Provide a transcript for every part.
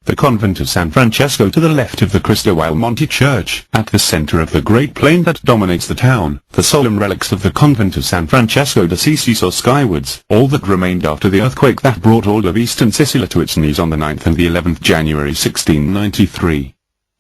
The convent of San Francesco to the left of the Cristo al Monte church, at the center of the great plain that dominates the town, the solemn relics of the convent of San Francesco d'Assisi saw skywards, all that remained after the earthquake that brought all of eastern Sicily to its knees on the 9th and the 11th January 1693.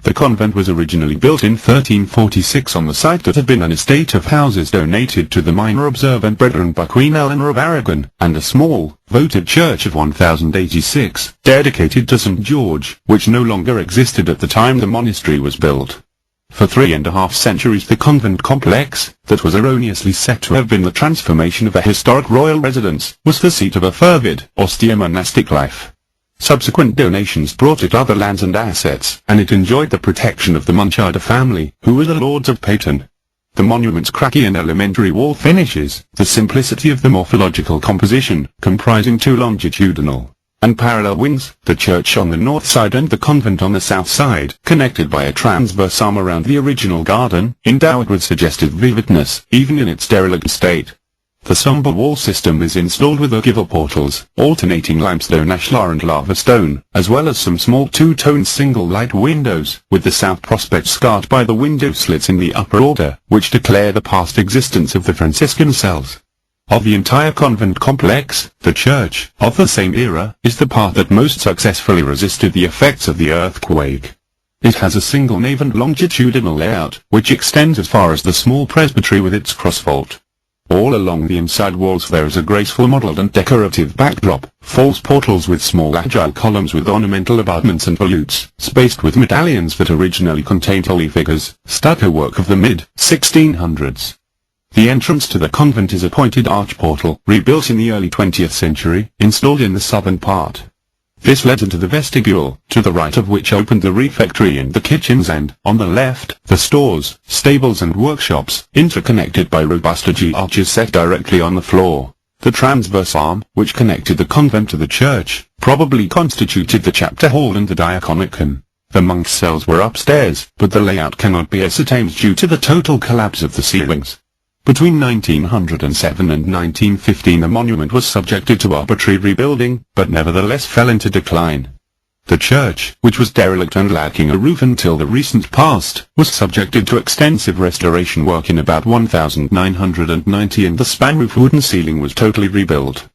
The convent was originally built in 1346 on the site that had been an estate of houses donated to the minor observant brethren by Queen Eleanor of Aragon, and a small, votive church of 1086, dedicated to St. George, which no longer existed at the time the monastery was built. For 3.5 centuries the convent complex, that was erroneously said to have been the transformation of a historic royal residence, was the seat of a fervid, austere monastic life. Subsequent donations brought it other lands and assets, and it enjoyed the protection of the Monchada family, who were the lords of Payton. The monument's cracky and elementary wall finishes, the simplicity of the morphological composition, comprising 2 longitudinal and parallel wings, the church on the north side and the convent on the south side, connected by a transverse arm around the original garden, endow it with suggestive vividness, even in its derelict state. The somber wall system is installed with ogive portals, alternating limestone ashlar and lava stone, as well as some small 2-tone single-light windows, with the south prospect scarred by the window slits in the upper order, which declare the past existence of the Franciscan cells. Of the entire convent complex, the church, of the same era, is the part that most successfully resisted the effects of the earthquake. It has a single nave and longitudinal layout, which extends as far as the small presbytery with its cross vault. All along the inside walls there is a graceful mottled and decorative backdrop, false portals with small agile columns with ornamental abutments and volutes, spaced with medallions that originally contained holy figures, stucco work of the mid-1600s. The entrance to the convent is a pointed arch portal, rebuilt in the early 20th century, installed in the southern part. This led into the vestibule, to the right of which opened the refectory and the kitchens and, on the left, the stores, stables and workshops, interconnected by robust arches set directly on the floor. The transverse arm, which connected the convent to the church, probably constituted the chapter hall and the diaconicum. The monks' cells were upstairs, but the layout cannot be ascertained due to the total collapse of the ceilings. Between 1907 and 1915 the monument was subjected to arbitrary rebuilding, but nevertheless fell into decline. The church, which was derelict and lacking a roof until the recent past, was subjected to extensive restoration work in about 1990 and the span roof wooden ceiling was totally rebuilt.